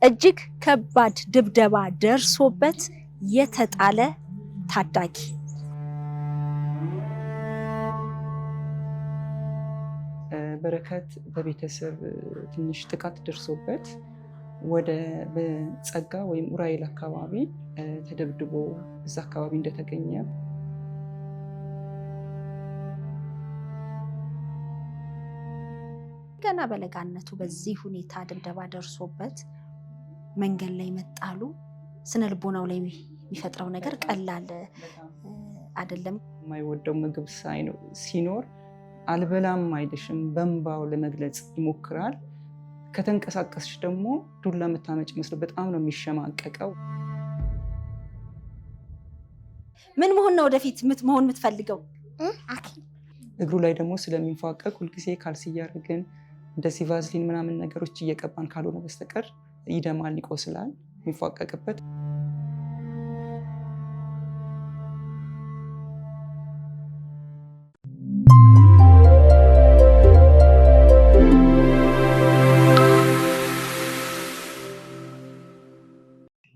እጅግ ከባድ ድብደባ ደርሶበት የተጣለ ታዳጊ። በረከት በቤተሰብ ትንሽ ጥቃት ደርሶበት ወደ በጸጋ ወይም ኡራኤል አካባቢ ተደብድቦ እዛ አካባቢ እንደተገኘ ገና በለጋነቱ በዚህ ሁኔታ ድብደባ ደርሶበት መንገድ ላይ መጣሉ ስነ ልቦናው ላይ የሚፈጥረው ነገር ቀላል አይደለም። የማይወደው ምግብ ሲኖር አልበላም አይልሽም፣ በእንባው ለመግለጽ ይሞክራል። ከተንቀሳቀስሽ ደግሞ ዱላ መታመጭ መስሎ በጣም ነው የሚሸማቀቀው። ምን መሆን ነው ወደፊት መሆን የምትፈልገው? እግሩ ላይ ደግሞ ስለሚንፏቀቅ ሁልጊዜ ካልሲ እያደረግን እንደዚህ ቫዝሊን ምናምን ነገሮች እየቀባን ካልሆነ በስተቀር ይደማል፣ ይቆስላል የሚፏቀቅበት።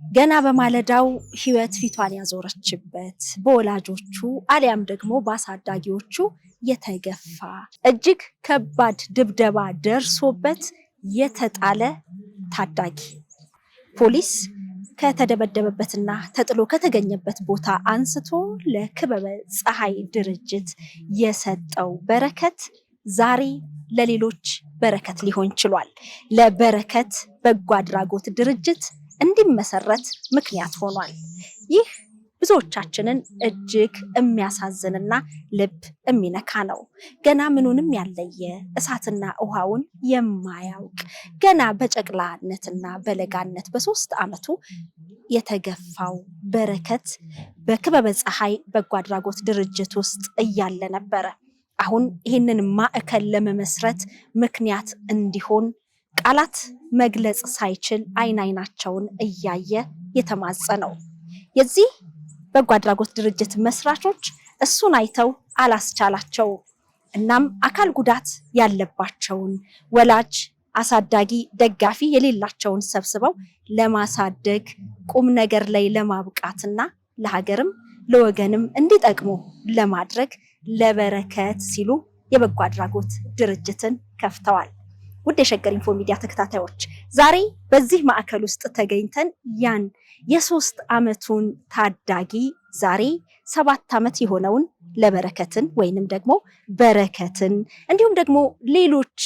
ገና በማለዳው ህይወት ፊቷን ያዞረችበት በወላጆቹ አሊያም ደግሞ በአሳዳጊዎቹ የተገፋ እጅግ ከባድ ድብደባ ደርሶበት የተጣለ ታዳጊ። ፖሊስ ከተደበደበበትና ተጥሎ ከተገኘበት ቦታ አንስቶ ለክበበ ፀሐይ ድርጅት የሰጠው በረከት ዛሬ ለሌሎች በረከት ሊሆን ችሏል። ለበረከት በጎ አድራጎት ድርጅት እንዲመሰረት ምክንያት ሆኗል። ይህ ብዙዎቻችንን እጅግ የሚያሳዝንና ልብ የሚነካ ነው። ገና ምኑንም ያለየ እሳትና ውሃውን የማያውቅ ገና በጨቅላነትና በለጋነት በ3 ዓመቱ የተገፋው በረከት በክበበ ፀሐይ በጎ አድራጎት ድርጅት ውስጥ እያለ ነበረ አሁን ይህንን ማዕከል ለመመስረት ምክንያት እንዲሆን ቃላት መግለጽ ሳይችል አይናቸውን እያየ የተማጸነው። የዚህ በጎ አድራጎት ድርጅት መስራቾች እሱን አይተው አላስቻላቸው። እናም አካል ጉዳት ያለባቸውን ወላጅ፣ አሳዳጊ፣ ደጋፊ የሌላቸውን ሰብስበው ለማሳደግ ቁም ነገር ላይ ለማብቃትና ለሀገርም ለወገንም እንዲጠቅሙ ለማድረግ ለበረከት ሲሉ የበጎ አድራጎት ድርጅትን ከፍተዋል። ውድ የሸገር ኢንፎ ሚዲያ ተከታታዮች ዛሬ በዚህ ማዕከል ውስጥ ተገኝተን ያን የ3 ዓመቱን ታዳጊ ዛሬ 7 ዓመት የሆነውን ለበረከትን ወይንም ደግሞ በረከትን እንዲሁም ደግሞ ሌሎች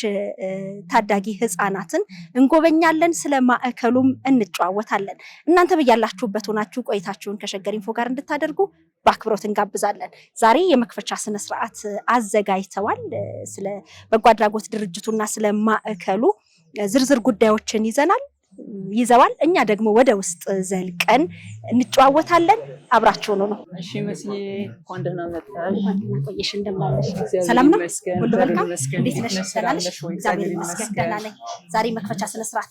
ታዳጊ ህፃናትን እንጎበኛለን። ስለ ማዕከሉም እንጨዋወታለን። እናንተ በያላችሁበት ሆናችሁ ቆይታችሁን ከሸገር ኢንፎ ጋር እንድታደርጉ በአክብሮት እንጋብዛለን። ዛሬ የመክፈቻ ስነ ስርዓት አዘጋጅተዋል። ስለ በጎ አድራጎት ድርጅቱና ስለ ማዕከሉ ዝርዝር ጉዳዮችን ይዘዋል። እኛ ደግሞ ወደ ውስጥ ዘልቀን እንጨዋወታለን። አብራችሁ ነው። እሺ መስዬ እንኳን ደህና መጣሽ። ቆየሽ። እንደምናለሽ? ሰላም ነው? ሁሉ መልካም? እንዴት ነሽ? ሰላም ነሽ? እግዚአብሔር ይመስገን ደህና ነኝ። ዛሬ መክፈቻ ስነ ስርዓት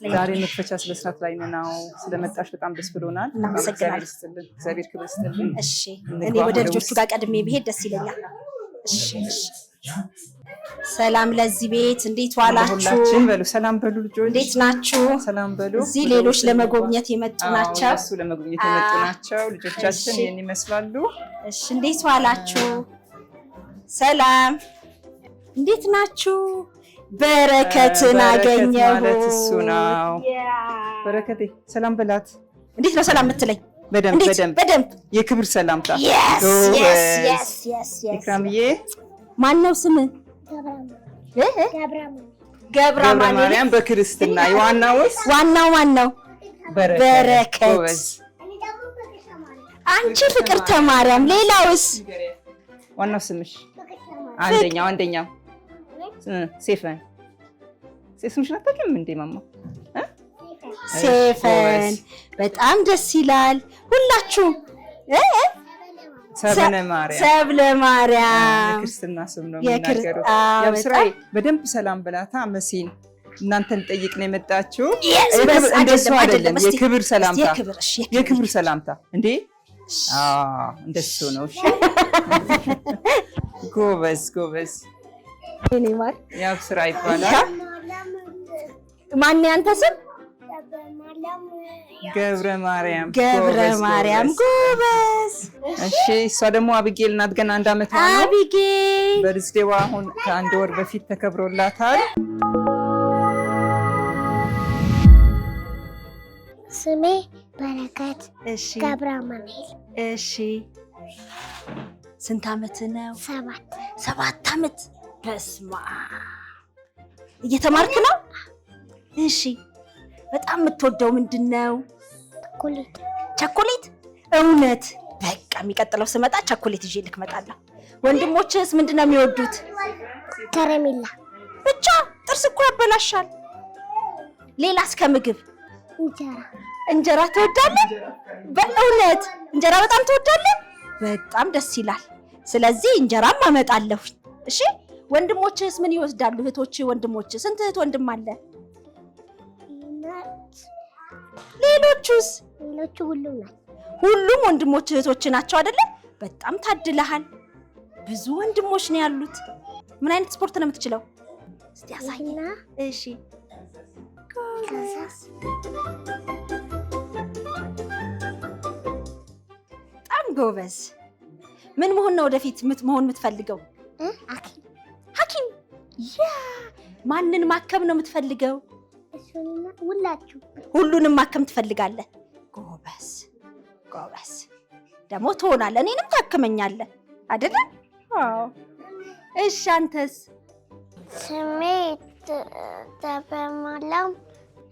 ላይ ነው። ስለመጣሽ በጣም ደስ ብሎናል። እናመሰግናለን። እግዚአብሔር ክብር ይስጥልን። እሺ እኔ ወደ ልጆቹ ጋር ቀድሜ ብሄድ ደስ ይለኛል። እሺ ሰላም ለዚህ ቤት። እንዴት ዋላችሁ? ሁላችን በሉ ሰላም በሉ ልጆች። እንዴት ናችሁ? ሰላም በሉ። እዚህ ሌሎች ለመጎብኘት የመጡ ናቸው። እሱ ለመጎብኘት የመጡ ናቸው። ልጆቻችን ይሄን ይመስላሉ። እሺ እንዴት ዋላችሁ? ሰላም እንዴት ናችሁ? በረከትን አገኘሁ ማለት እሱ ነው። በረከቴ ሰላም በላት። እንዴት ነው ሰላም የምትለኝ? በደንብ የክብር ሰላምታ። ኢክራምዬ ማነው ስምህ? ገብረ ማርያም በክርስትና ዋናው ማን ነው? በረከት። አንቺ ፍቅርተ ማርያም። ሌላውስ? ዋናው ስምሽ? አንደኛው ሴፈን። ስምሽን አታውቂም እንዴ ማማ? ሴፈን። በጣም ደስ ይላል። ሁላችሁም ሰብለ ማርያም ክርስትና ስም ነው የሚናገሩት። ያብስራይ በደንብ ሰላም ብላታ። መሲን እናንተን ጠይቅ ነው የመጣችው። እንደሱ አይደለም፣ የክብር ሰላምታ እንዴ። እንደሱ ነው። እሺ ጎበዝ። እኔ ማር ያብስራ ይባላል። ማን ያንተ ስም? ገብረ ማርያም ጎበዝ። እሺ እሷ ደግሞ አቢጌል ናት። ገና 1 ዓመቷ ነው። አቢጌል በርዝዴዋ አሁን ከ1 ወር በፊት ተከብሮላታል። ስሜ በረከት ገብረ ማርያም። እሺ ስንት ዓመት ነው? 7 ዓመት። በስመ አብ እየተማርክ ነው? እሺ በጣም የምትወደው ምንድን ነው? ቸኮሌት። እውነት? በቃ የሚቀጥለው ስመጣ ቸኮሌት ይዤ ልክ እመጣለሁ። ወንድሞችስ ምንድን ነው የሚወዱት? ከረሜላ ብቻ። ጥርስ እኮ ያበላሻል። ሌላስ ከምግብ? እንጀራ ትወዳለህ? በእውነት እንጀራ በጣም ትወዳለህ? በጣም ደስ ይላል። ስለዚህ እንጀራም አመጣለሁ። እሺ ወንድሞችስ ምን ይወስዳሉ? እህቶች፣ ወንድሞች? ስንት እህት ወንድም አለ? ሌሎቹስ? ሌሎቹ ሁሉም ወንድሞች እህቶች ናቸው አይደለ? በጣም ታድለሃል። ብዙ ወንድሞች ነው ያሉት። ምን አይነት ስፖርት ነው የምትችለው? እስቲ አሳየኝ። እሺ በጣም ጎበዝ። ምን መሆን ነው ወደፊት መሆን የምትፈልገው? ሐኪም። ያ ማንን ማከም ነው የምትፈልገው? ሁሉንም ማከም ትፈልጋለህ? ጎበዝ። ደግሞ ትሆናለህ። እኔንም ታክመኛለህ አይደለ? አዎ። እሺ አንተስ? ስሜ ተበማለም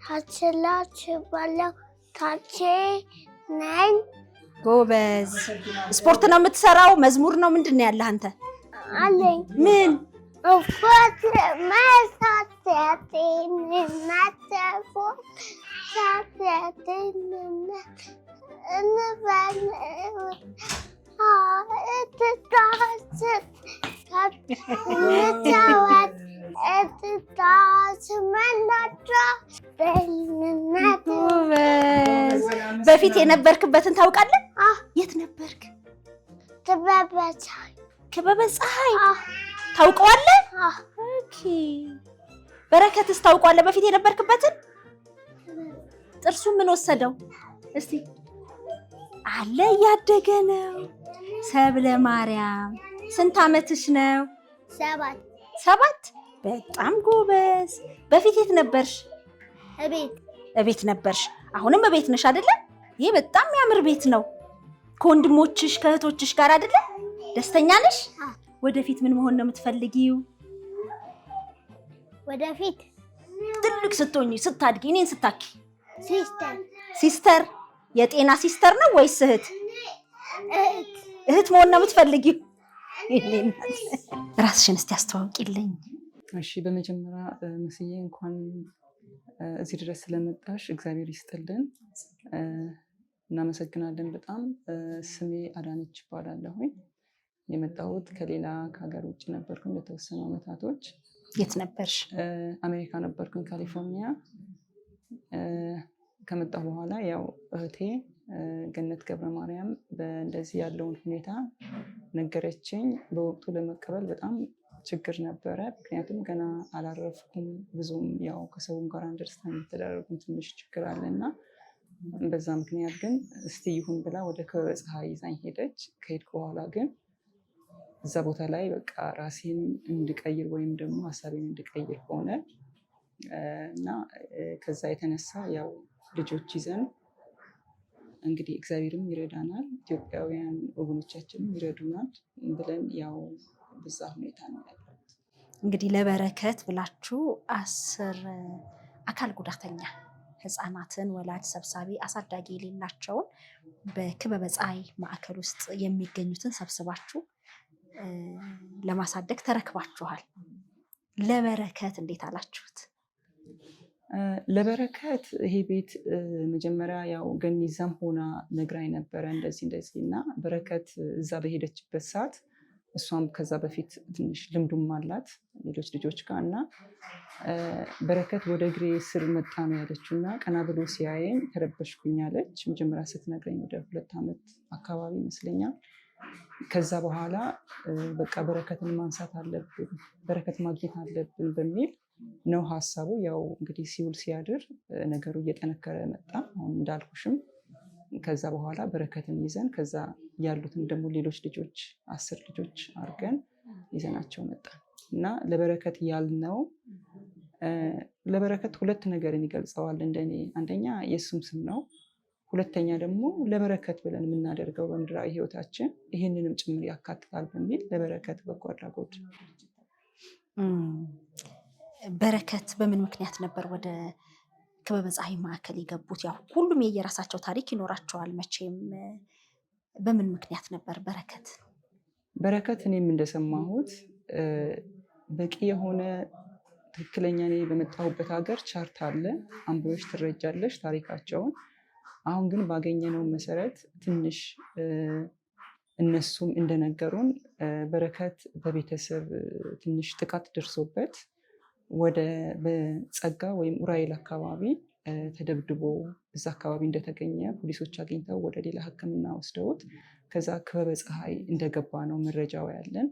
ታችላች ባለው ታቼ ነኝ። ጎበዝ። ስፖርት ነው የምትሰራው? መዝሙር ነው? ምንድን ነው ያለህ አንተ? አለኝ። ምን? ስፖርት መሳተቴን መተፎት ሳተቴን እንበል በፊት የነበርክበትን ታውቃለህ? የት ነበርክ? ክበበ ፀሐይ ታውቀዋለህ? ኦኬ። በረከትስ ታውቀዋለህ በፊት የነበርክበትን? ጥርሱ ምን ወሰደው? እስቲ አለ እያደገ ነው። ሰብለ ማርያም ስንት ዓመትሽ ነው? 7። በጣም ጎበዝ። በፊት የት ነበርሽ? እቤት ነበርሽ። አሁንም እቤት ነሽ አይደለ? ይሄ በጣም የሚያምር ቤት ነው። ከወንድሞችሽ ከእህቶችሽ ጋር አይደለ? ደስተኛ ነሽ? ወደፊት ምን መሆን ነው የምትፈልጊው? ወደፊት ትልቅ ስትሆኚ ስታድጊ እኔን ስታኪ? ሲስተር። የጤና ሲስተር ነው ወይስ እህት? እህት መሆን ነው የምትፈልጊው? ራስሽን እስቲ አስተዋውቂልኝ። እሺ በመጀመሪያ መስዬ እንኳን እዚህ ድረስ ስለመጣሽ እግዚአብሔር ይስጥልን፣ እናመሰግናለን በጣም። ስሜ አዳነች ይባላለሁኝ። የመጣሁት ከሌላ ከሀገር ውጭ ነበርኩኝ ለተወሰኑ ዓመታቶች። የት ነበርሽ? አሜሪካ ነበርኩኝ ካሊፎርኒያ። ከመጣሁ በኋላ ያው እህቴ ገነት ገብረ ማርያም እንደዚህ ያለውን ሁኔታ ነገረችኝ። በወቅቱ ለመቀበል በጣም ችግር ነበረ፣ ምክንያቱም ገና አላረፍኩም። ብዙም ያው ከሰውም ጋር አንደርስታንድ የተደረጉም ትንሽ ችግር አለና በዛ ምክንያት ግን እስቲ ይሁን ብላ ወደ ክበበ ፀሐይ ይዛኝ ሄደች። ከሄድኩ በኋላ ግን እዛ ቦታ ላይ በቃ ራሴን እንድቀይር ወይም ደግሞ ሀሳቤን እንድቀይር ሆነ እና ከዛ የተነሳ ያው ልጆች ይዘን እንግዲህ እግዚአብሔርም ይረዳናል፣ ኢትዮጵያውያን ወገኖቻችንም ይረዱናል ብለን ያው በዛ ሁኔታ ነው ያለው። እንግዲህ ለበረከት ብላችሁ 10 አካል ጉዳተኛ ህፃናትን ወላጅ ሰብሳቢ አሳዳጊ የሌላቸውን በክበበ ፀሐይ ማዕከል ውስጥ የሚገኙትን ሰብስባችሁ ለማሳደግ ተረክባችኋል። ለበረከት እንዴት አላችሁት? ለበረከት ይሄ ቤት መጀመሪያ ያው ገኒ እዛም ሆና ነግራኝ ነበረ እንደዚህ እና በረከት እዛ በሄደችበት ሰዓት እሷም ከዛ በፊት ትንሽ ልምዱም አላት ሌሎች ልጆች ጋር እና በረከት ወደ እግሬ ስር መጣ ነው ያለችው እና ቀና ብሎ ሲያየኝ ተረበሽኩኝ አለች። መጀመሪያ ስትነግረኝ ወደ 2 ዓመት አካባቢ ይመስለኛል። ከዛ በኋላ በቃ በረከትን ማንሳት አለብን፣ በረከት ማግኘት አለብን በሚል ነው ሀሳቡ። ያው እንግዲህ ሲውል ሲያድር ነገሩ እየጠነከረ መጣ። አሁን እንዳልኩሽም ከዛ በኋላ በረከትን ይዘን ከዛ ያሉትን ደግሞ ሌሎች ልጆች 10 ልጆች አድርገን ይዘናቸው መጣ እና ለበረከት ያልነው ለበረከት 2 ነገርን ይገልጸዋል እንደኔ። አንደኛ የእሱም ስም ነው። ሁለተኛ ደግሞ ለበረከት ብለን የምናደርገው በምድራዊ ህይወታችን ይህንንም ጭምር ያካትታል በሚል ለበረከት በጎ አድራጎት። በረከት በምን ምክንያት ነበር ወደ ክበበ ፀሐይ ማዕከል የገቡት? ያው ሁሉም የየራሳቸው ታሪክ ይኖራቸዋል መቼም። በምን ምክንያት ነበር በረከት? በረከት እኔም እንደሰማሁት በቂ የሆነ ትክክለኛ እኔ በመጣሁበት ሀገር ቻርት አለ፣ አንብበሽ ትረጃለሽ ታሪካቸውን። አሁን ግን ባገኘነው መሰረት ትንሽ እነሱም እንደነገሩን በረከት በቤተሰብ ትንሽ ጥቃት ደርሶበት ወደ በጸጋ ወይም ኡራኤል አካባቢ ተደብድቦ እዛ አካባቢ እንደተገኘ ፖሊሶች አግኝተው ወደ ሌላ ሕክምና ወስደውት ከዛ ክበበ ፀሐይ እንደገባ ነው መረጃው ያለን።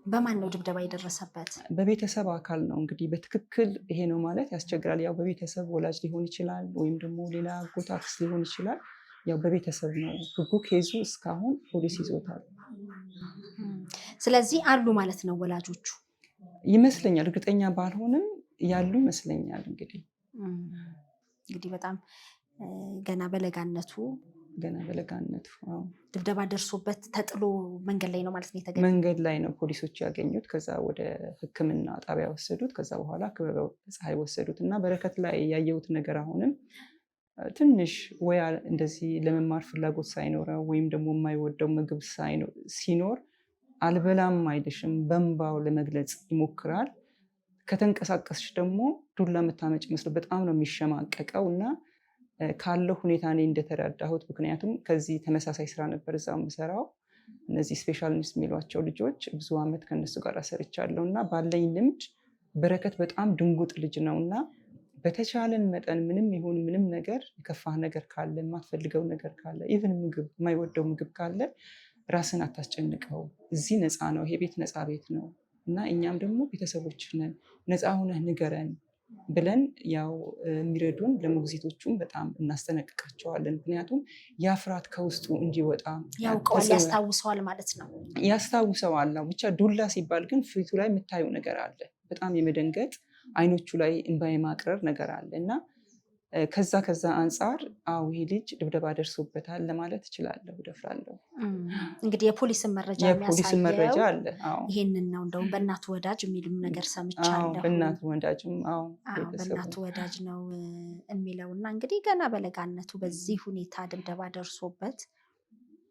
በማን ነው ድብደባ የደረሰበት? በቤተሰብ አካል ነው። እንግዲህ በትክክል ይሄ ነው ማለት ያስቸግራል። ያው በቤተሰብ ወላጅ ሊሆን ይችላል ወይም ደግሞ ሌላ አጎት አክስት ሊሆን ይችላል። ያው በቤተሰብ ነው ህጉ። ኬዙ እስካሁን ፖሊስ ይዞታል። ስለዚህ አሉ ማለት ነው ወላጆቹ ይመስለኛል። እርግጠኛ ባልሆንም ያሉ ይመስለኛል። እንግዲህ በጣም ገና በለጋነቱ ድብደባ ደርሶበት ተጥሎ መንገድ ላይ ነው ማለት ነው የተገኘው። መንገድ ላይ ነው ፖሊሶች ያገኙት። ከዛ ወደ ሕክምና ጣቢያ ወሰዱት። ከዛ በኋላ ክበበ ፀሐይ ወሰዱት እና በረከት ላይ ያየሁት ነገር አሁንም ትንሽ ወይ እንደዚህ ለመማር ፍላጎት ሳይኖረው ወይም ደግሞ የማይወደው ምግብ ሲኖር አልበላም አይልሽም፣ በእንባው ለመግለጽ ይሞክራል። ከተንቀሳቀስሽ ደግሞ ዱላ የምታመጭ መስሎ በጣም ነው የሚሸማቀቀው እና ካለው ሁኔታ እኔ እንደተረዳሁት፣ ምክንያቱም ከዚህ ተመሳሳይ ስራ ነበር እዛው የምሰራው። እነዚህ ስፔሻል ኒድስ የሚሏቸው ልጆች ብዙ ዓመት ከነሱ ጋር ሰርቻለሁ እና ባለኝ ልምድ በረከት በጣም ድንጉጥ ልጅ ነው እና በተቻለን መጠን ምንም ይሁን ምንም ነገር የከፋህ ነገር ካለ፣ የማትፈልገው ነገር ካለ፣ ኢቭን ምግብ የማይወደው ምግብ ካለ ራስን አታስጨንቀው። እዚህ ነፃ ነው፣ ይሄ ቤት ነፃ ቤት ነው እና እኛም ደግሞ ቤተሰቦች ነን፣ ነፃ ሆነህ ንገረን ብለን ያው የሚረዱን ለሞግዚቶቹም በጣም እናስጠነቅቃቸዋለን። ምክንያቱም ያ ፍርሃት ከውስጡ እንዲወጣ ያውቀዋል፣ ያስታውሰዋል ማለት ነው። ያስታውሰዋል ነው ብቻ። ዱላ ሲባል ግን ፊቱ ላይ የምታየው ነገር አለ፣ በጣም የመደንገጥ አይኖቹ ላይ እንባ የማቅረር ነገር አለ እና ከዛ አንጻር ይሄ ልጅ ድብደባ ደርሶበታል ለማለት እችላለሁ፣ እደፍራለሁ። እንግዲህ የፖሊስን መረጃ አለ። ይሄንን ነው። እንደውም በእናቱ ወዳጅ የሚልም ነገር ሰምቻለሁ። በእናቱ ወዳጅ ነው የሚለው እና እንግዲህ ገና በለጋነቱ በዚህ ሁኔታ ድብደባ ደርሶበት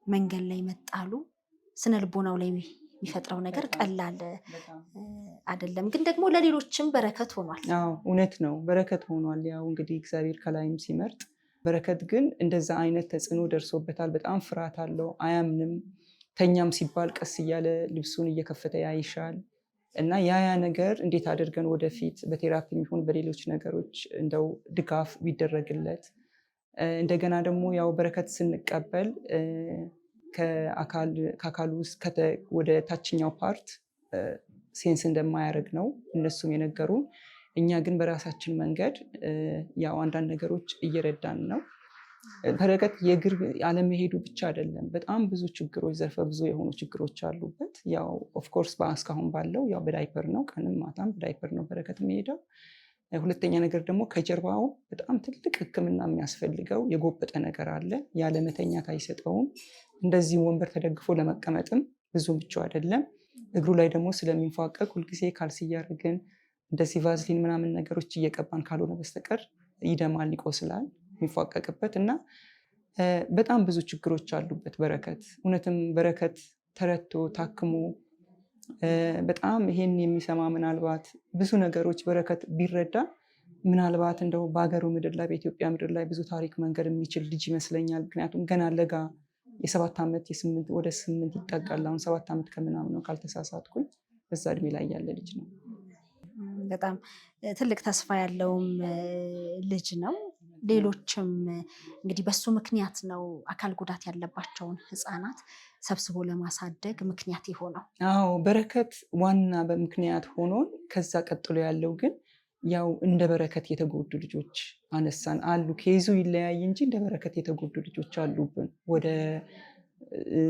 መንገድ ላይ መጣሉ ስነ ልቦናው ላይ የሚፈጥረው ነገር ቀላል አይደለም። ግን ደግሞ ለሌሎችም በረከት ሆኗል። እውነት ነው፣ በረከት ሆኗል። ያው እንግዲህ እግዚአብሔር ከላይም ሲመርጥ፣ በረከት ግን እንደዛ አይነት ተጽዕኖ ደርሶበታል። በጣም ፍርሃት አለው፣ አያምንም። ተኛም ሲባል ቀስ እያለ ልብሱን እየከፈተ ያይሻል እና ያ ነገር እንዴት አድርገን ወደፊት በቴራፒ የሚሆን በሌሎች ነገሮች እንደው ድጋፍ ቢደረግለት። እንደገና ደግሞ ያው በረከት ስንቀበል ከአካሉ ውስጥ ወደ ታችኛው ፓርት ሴንስ እንደማያደርግ ነው እነሱም የነገሩን። እኛ ግን በራሳችን መንገድ ያው አንዳንድ ነገሮች እየረዳን ነው። በረከት የእግር አለመሄዱ ብቻ አይደለም፣ በጣም ብዙ ችግሮች፣ ዘርፈ ብዙ የሆኑ ችግሮች አሉበት። ያው ኦፍኮርስ እስካሁን ባለው ያው በዳይፐር ነው፣ ቀንም ማታም በዳይፐር ነው በረከት የሚሄደው። ሁለተኛ ነገር ደግሞ ከጀርባው በጣም ትልቅ ሕክምና የሚያስፈልገው የጎበጠ ነገር አለ። ያለመተኛት አይሰጠውም። እንደዚህ ወንበር ተደግፎ ለመቀመጥም ብዙ ምቹ አይደለም። እግሩ ላይ ደግሞ ስለሚንፏቀቅ ሁልጊዜ ካልሲ እያደረግን እንደዚህ ቫዝሊን ምናምን ነገሮች እየቀባን ካልሆነ በስተቀር ይደማል፣ ይቆስላል የሚፏቀቅበት እና በጣም ብዙ ችግሮች አሉበት በረከት። እውነትም በረከት ተረቶ ታክሞ በጣም ይሄን የሚሰማ ምናልባት ብዙ ነገሮች በረከት ቢረዳ ምናልባት እንደው በሀገሩ ምድር ላይ በኢትዮጵያ ምድር ላይ ብዙ ታሪክ መንገድ የሚችል ልጅ ይመስለኛል። ምክንያቱም ገና ለጋ የ7 ዓመት ወደ 8 ይጠጋል። አሁን 7 ዓመት ከምናምን ነው ካልተሳሳትኩኝ። በዛ እድሜ ላይ ያለ ልጅ ነው። በጣም ትልቅ ተስፋ ያለውም ልጅ ነው። ሌሎችም እንግዲህ በሱ ምክንያት ነው አካል ጉዳት ያለባቸውን ህፃናት ሰብስቦ ለማሳደግ ምክንያት የሆነው። አዎ በረከት ዋና በምክንያት ሆኖን ከዛ ቀጥሎ ያለው ግን ያው እንደ በረከት የተጎዱ ልጆች አነሳን አሉ። ኬዙ ይለያይ እንጂ እንደ በረከት የተጎዱ ልጆች አሉብን። ወደ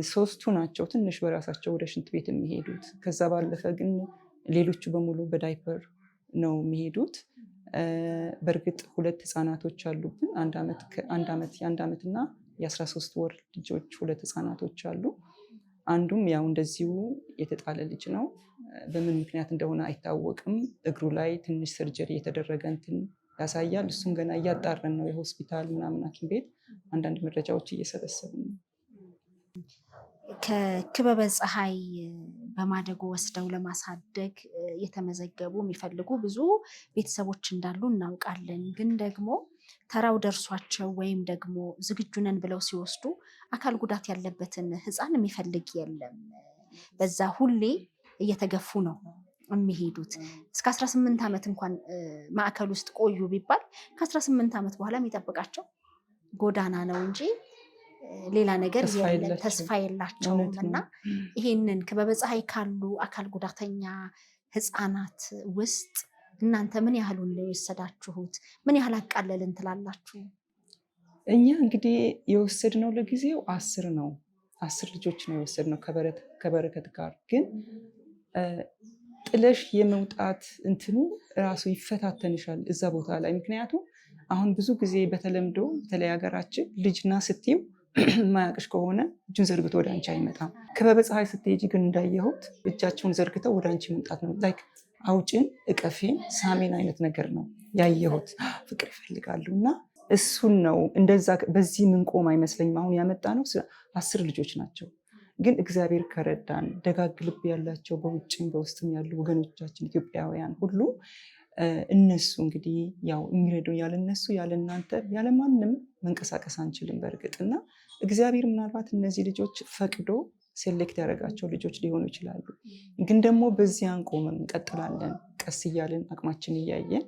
3ቱ ናቸው ትንሽ በራሳቸው ወደ ሽንት ቤት የሚሄዱት። ከዛ ባለፈ ግን ሌሎቹ በሙሉ በዳይፐር ነው የሚሄዱት። በእርግጥ 2 ህፃናቶች አሉብን። የአንድ ዓመትና የ13 ወር ልጆች 2 ህፃናቶች አሉ። አንዱም ያው እንደዚሁ የተጣለ ልጅ ነው። በምን ምክንያት እንደሆነ አይታወቅም። እግሩ ላይ ትንሽ ሰርጀሪ የተደረገ እንትን ያሳያል። እሱም ገና እያጣረን ነው። የሆስፒታል ምናምን ሐኪም ቤት አንዳንድ መረጃዎች እየሰበሰብን ነው። ከክበበ ፀሐይ በማደጎ ወስደው ለማሳደግ የተመዘገቡ የሚፈልጉ ብዙ ቤተሰቦች እንዳሉ እናውቃለን። ግን ደግሞ ተራው ደርሷቸው ወይም ደግሞ ዝግጁ ነን ብለው ሲወስዱ አካል ጉዳት ያለበትን ህፃን የሚፈልግ የለም። በዛ ሁሌ እየተገፉ ነው የሚሄዱት። እስከ 18 ዓመት እንኳን ማዕከል ውስጥ ቆዩ ቢባል ከ18 ዓመት በኋላ የሚጠብቃቸው ጎዳና ነው እንጂ ሌላ ነገር የለም፣ ተስፋ የላቸውም። እና ይሄንን ክበበ ፀሐይ ካሉ አካል ጉዳተኛ ህፃናት ውስጥ እናንተ ምን ያህሉን ነው የወሰዳችሁት? ምን ያህል አቃለልን ትላላችሁ? እኛ እንግዲህ የወሰድነው ለጊዜው 10 ነው። 10 ልጆች ነው የወሰድነው ከበረከት ጋር። ግን ጥለሽ የመውጣት እንትኑ ራሱ ይፈታተንሻል እዛ ቦታ ላይ። ምክንያቱም አሁን ብዙ ጊዜ በተለምዶ በተለይ ሀገራችን ልጅና ስትይው ማያቅሽ ከሆነ እጁን ዘርግቶ ወደ አንቺ አይመጣም። ክበበ ፀሐይ ስትሄጂ ግን እንዳየሁት እጃቸውን ዘርግተው ወደ አንቺ መምጣት ነው። ላይክ አውጭን፣ እቀፌን፣ ሳሜን አይነት ነገር ነው ያየሁት። ፍቅር ይፈልጋሉ እና እሱን ነው እንደዛ። በዚህ ምንቆም አይመስለኝም። አሁን ያመጣ ነው 10 ልጆች ናቸው። ግን እግዚአብሔር ከረዳን ደጋግ ልብ ያላቸው በውጭም በውስጥም ያሉ ወገኖቻችን ኢትዮጵያውያን ሁሉ እነሱ እንግዲህ ያው የሚረዱ ያለ እነሱ ያለ እናንተ ያለ ማንም መንቀሳቀስ አንችልም በእርግጥና እግዚአብሔር ምናልባት እነዚህ ልጆች ፈቅዶ ሴሌክት ያደረጋቸው ልጆች ሊሆኑ ይችላሉ። ግን ደግሞ በዚህ አንቆምም፣ እንቀጥላለን። ቀስ እያልን አቅማችን እያየን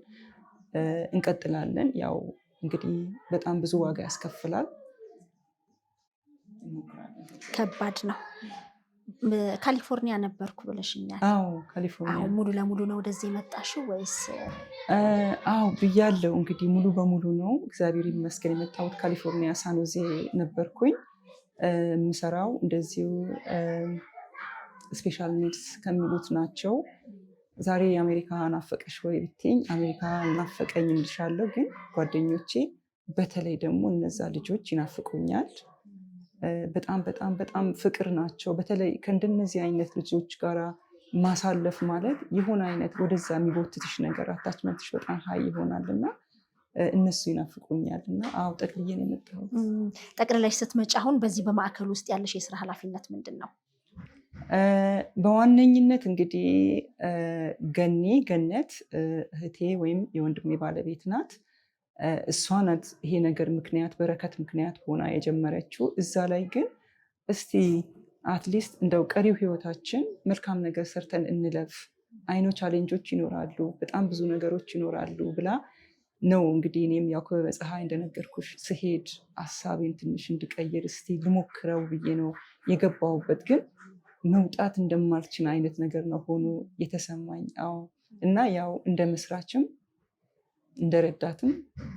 እንቀጥላለን። ያው እንግዲህ በጣም ብዙ ዋጋ ያስከፍላል። ከባድ ነው። ካሊፎርኒያ ነበርኩ ብለሽኛል። አዎ ካሊፎርኒያ። አሁን ሙሉ ለሙሉ ነው ወደዚህ የመጣሽው ወይስ? አዎ ብያለሁ። እንግዲህ ሙሉ በሙሉ ነው እግዚአብሔር ይመስገን የመጣሁት። ካሊፎርኒያ ሳንሆዜ ነበርኩኝ የምሰራው። እንደዚሁ ስፔሻል ኒድስ ከሚሉት ናቸው። ዛሬ የአሜሪካ ናፈቀሽ ወይ ብትይኝ አሜሪካ ናፈቀኝ እልሻለሁ። ግን ጓደኞቼ በተለይ ደግሞ እነዛ ልጆች ይናፍቁኛል። በጣም በጣም በጣም ፍቅር ናቸው። በተለይ ከእንደነዚህ አይነት ልጆች ጋራ ማሳለፍ ማለት የሆነ አይነት ወደዛ የሚጎትትሽ ነገር አታችመንትሽ በጣም ሀይ ይሆናል እና እነሱ ይናፍቁኛል እና አዎ ጠቅልዬ ነው የመጣሁት። ጠቅልለሽ ስትመጪ አሁን በዚህ በማዕከል ውስጥ ያለሽ የስራ ኃላፊነት ምንድን ነው? በዋነኝነት እንግዲህ ገነት እህቴ ወይም የወንድሜ ባለቤት ናት። እሷ ናት ይሄ ነገር ምክንያት በረከት ምክንያት ሆና የጀመረችው። እዛ ላይ ግን እስቲ አትሊስት እንደው ቀሪው ህይወታችን መልካም ነገር ሰርተን እንለፍ፣ አይኖ ቻሌንጆች ይኖራሉ፣ በጣም ብዙ ነገሮች ይኖራሉ ብላ ነው እንግዲህ እኔም ያው ክበበ ፀሐይ እንደነገርኩሽ ስሄድ ሀሳቤን ትንሽ እንድቀይር እስቲ ልሞክረው ብዬ ነው የገባሁበት። ግን መውጣት እንደማልችል አይነት ነገር ነው ሆኖ የተሰማኝ። አዎ እና ያው እንደ መስራችም እንደ ረዳትም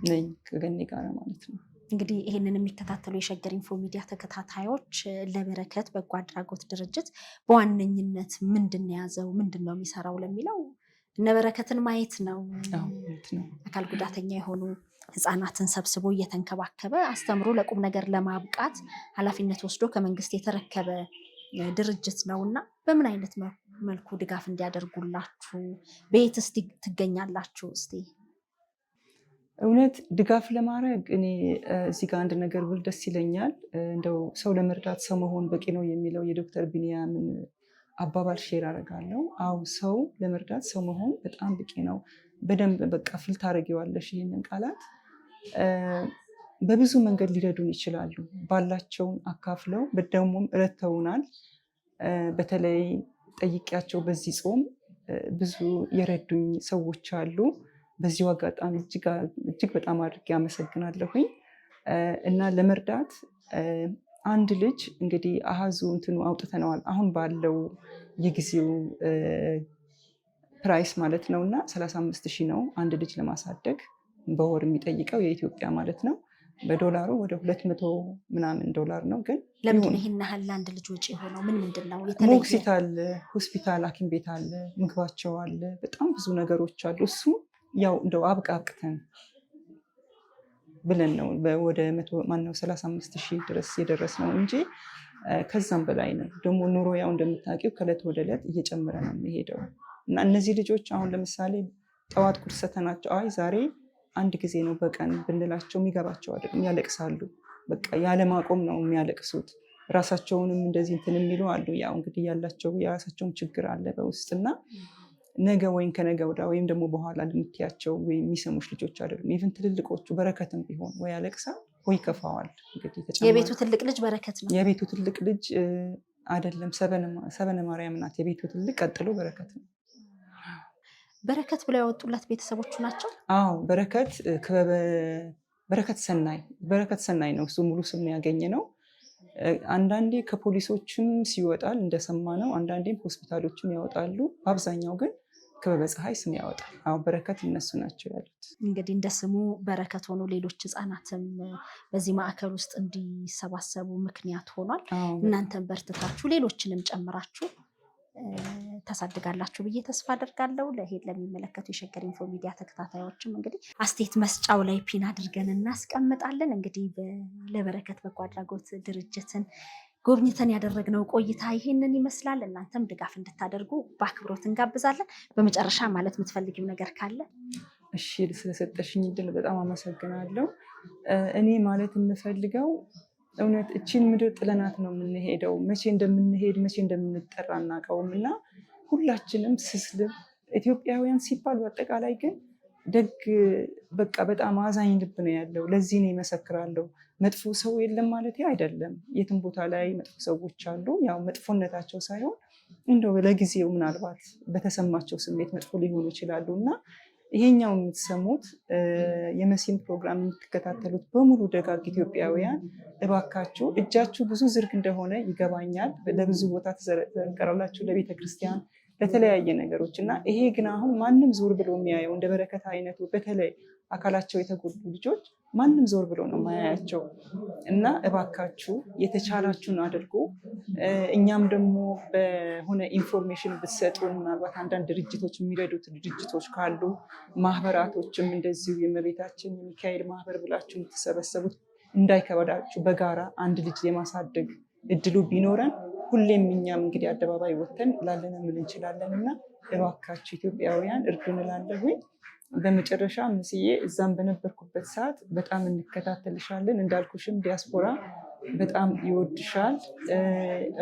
ነኝ ከገኔ ጋር ማለት ነው። እንግዲህ ይህንን የሚከታተሉ የሸገር ኢንፎ ሚዲያ ተከታታዮች ለበረከት በጎ አድራጎት ድርጅት በዋነኝነት ምንድን የያዘው ምንድን ነው የሚሰራው ለሚለው እነ በረከትን ማየት ነው። አካል ጉዳተኛ የሆኑ ህፃናትን ሰብስቦ እየተንከባከበ አስተምሮ ለቁም ነገር ለማብቃት ኃላፊነት ወስዶ ከመንግስት የተረከበ ድርጅት ነው እና በምን አይነት መልኩ ድጋፍ እንዲያደርጉላችሁ በየት እስቲ ትገኛላችሁ? እስቲ እውነት ድጋፍ ለማድረግ እኔ እዚህ ጋር አንድ ነገር ብል ደስ ይለኛል። እንደው ሰው ለመርዳት ሰው መሆን በቂ ነው የሚለው የዶክተር ቢኒያምን አባባል ሼር አደርጋለሁ። አዎ ሰው ለመርዳት ሰው መሆን በጣም በቂ ነው። በደንብ በቃ ፍል ታደርጊዋለሽ ይህንን ቃላት። በብዙ መንገድ ሊረዱን ይችላሉ። ባላቸውን አካፍለው በደግሞም ረድተውናል። በተለይ ጠይቂያቸው በዚህ ጾም ብዙ የረዱኝ ሰዎች አሉ። በዚሁ አጋጣሚ እጅግ በጣም አድርጌ አመሰግናለሁኝ። እና ለመርዳት አንድ ልጅ እንግዲህ አሃዙ እንትኑ አውጥተነዋል አሁን ባለው የጊዜው ፕራይስ ማለት ነው እና 35,000 ነው አንድ ልጅ ለማሳደግ በወር የሚጠይቀው የኢትዮጵያ ማለት ነው። በዶላሩ ወደ 200 ምናምን ዶላር ነው። ግን ለምን ይሄን ያህል ለአንድ ልጅ ወጪ የሆነው ምንድን ነው? ሞግዚት፣ ሆስፒታል፣ ሐኪም ቤት አለ፣ ምግባቸው አለ፣ በጣም ብዙ ነገሮች አሉ። እሱ ያው እንደው አብቃቅተን ብለን ነው ወደ 35,000 ድረስ የደረስ ነው እንጂ ከዛም በላይ ነው። ደግሞ ኑሮ ያው እንደምታውቂው ከዕለት ወደ ዕለት እየጨመረ ነው የሚሄደው እና እነዚህ ልጆች አሁን ለምሳሌ ጠዋት ቁርስ ሰተናቸው አይ ዛሬ አንድ ጊዜ ነው በቀን ብንላቸው የሚገባቸው አይደለም፣ ያለቅሳሉ። በቃ ያለማቆም ነው የሚያለቅሱት። ራሳቸውንም እንደዚህ እንትን የሚሉ አሉ። ያው እንግዲህ ያላቸው የራሳቸውን ችግር አለ በውስጥና ነገ ወይም ከነገ ወዲያ ወይም ደግሞ በኋላ ለምትያቸው ወይም የሚሰሙሽ ልጆች አይደሉም። ኢቭን ትልልቆቹ በረከትም ቢሆን ወይ ያለቅሳል ወይ ይከፋዋል። እንግዲህ የቤቱ ትልቅ ልጅ በረከት ነው። የቤቱ ትልቅ ልጅ አይደለም ሰበነ ማርያም ናት። የቤቱ ትልቅ ቀጥሎ በረከት ነው። በረከት ብለው ያወጡላት ቤተሰቦቹ ናቸው። አዎ በረከት ሰናይ ነው እሱ ሙሉ ስም ያገኘ ነው። አንዳንዴ ከፖሊሶችም ሲወጣል እንደሰማ ነው። አንዳንዴም ሆስፒታሎችም ያወጣሉ። በአብዛኛው ግን ክበበ ፀሐይ ስም ያወጣል። አዎ በረከት እነሱ ናቸው ያሉት። እንግዲህ እንደ ስሙ በረከት ሆኖ ሌሎች ህፃናትም በዚህ ማዕከል ውስጥ እንዲሰባሰቡ ምክንያት ሆኗል። እናንተም በርትታችሁ ሌሎችንም ጨምራችሁ ታሳድጋላችሁ ብዬ ተስፋ አደርጋለሁ። ለሄድ ለሚመለከቱ የሸገር ኢንፎ ሚዲያ ተከታታዮችም እንግዲህ አስተያየት መስጫው ላይ ፒን አድርገን እናስቀምጣለን። እንግዲህ ለበረከት በጎ አድራጎት ድርጅትን ጎብኝተን ያደረግነው ቆይታ ይሄንን ይመስላል። እናንተም ድጋፍ እንድታደርጉ በአክብሮት እንጋብዛለን። በመጨረሻ ማለት የምትፈልጊው ነገር ካለ? እሺ፣ ስለሰጠሽኝ እድል በጣም አመሰግናለሁ። እኔ ማለት የምፈልገው እውነት እቺን ምድር ጥለናት ነው የምንሄደው። መቼ እንደምንሄድ መቼ እንደምንጠራ እናውቀውም እና ሁላችንም ስስልብ ኢትዮጵያውያን ሲባል በአጠቃላይ ግን ደግ በቃ በጣም አዛኝ ልብ ነው ያለው። ለዚህ ነው ይመሰክራለሁ። መጥፎ ሰው የለም ማለት አይደለም። የትም ቦታ ላይ መጥፎ ሰዎች አሉ። ያው መጥፎነታቸው ሳይሆን እንደው ለጊዜው ምናልባት በተሰማቸው ስሜት መጥፎ ሊሆኑ ይችላሉ እና ይሄኛው የምትሰሙት የመሲን ፕሮግራም የምትከታተሉት በሙሉ ደጋግ ኢትዮጵያውያን እባካችሁ እጃችሁ ብዙ ዝርግ እንደሆነ ይገባኛል። ለብዙ ቦታ ተዘረቀራላችሁ፣ ለቤተክርስቲያን፣ ለተለያየ ነገሮች እና ይሄ ግን አሁን ማንም ዞር ብሎ የሚያየው እንደ በረከት አይነቱ በተለይ አካላቸው የተጎዱ ልጆች ማንም ዞር ብሎ ነው የማያያቸው እና እባካችሁ የተቻላችሁን አድርጉ። እኛም ደግሞ በሆነ ኢንፎርሜሽን ብትሰጡን ምናልባት አንዳንድ ድርጅቶች የሚረዱት ድርጅቶች ካሉ ማህበራቶችም እንደዚሁ የእመቤታችን የሚካኤል ማህበር ብላችሁ የምትሰበሰቡት እንዳይከበዳችሁ በጋራ አንድ ልጅ የማሳደግ እድሉ ቢኖረን ሁሌም እኛም እንግዲህ አደባባይ ወጥተን ላለን ምን እንችላለን እና እባካችሁ ኢትዮጵያውያን እርዱን እላለሁኝ። በመጨረሻ ምስዬ እዛም በነበርኩበት ሰዓት በጣም እንከታተልሻለን። እንዳልኩሽም ዲያስፖራ በጣም ይወድሻል።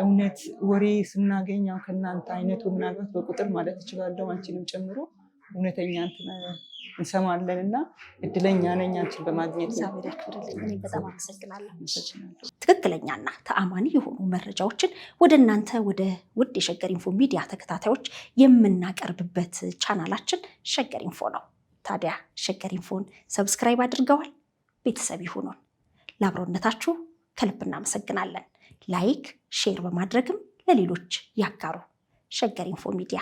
እውነት ወሬ ስናገኝ ከእናንተ አይነቱ ምናልባት በቁጥር ማለት እችላለሁ አንቺንም ጨምሮ እውነተኛ እንሰማለን እና እድለኛ ነኝ አንቺን በማግኘት። እግዚአብሔር ያክብርልኝ። እኔ በጣም አመሰግናለሁ። ትክክለኛና ተአማኒ የሆኑ መረጃዎችን ወደ እናንተ ወደ ውድ የሸገር ኢንፎ ሚዲያ ተከታታዮች የምናቀርብበት ቻናላችን ሸገር ኢንፎ ነው። ታዲያ ሸገር ኢንፎን ሰብስክራይብ አድርገዋል? ቤተሰብ ይሁኑን። ለአብሮነታችሁ ከልብ እናመሰግናለን። ላይክ፣ ሼር በማድረግም ለሌሎች ያጋሩ። ሸገር ኢንፎ ሚዲያ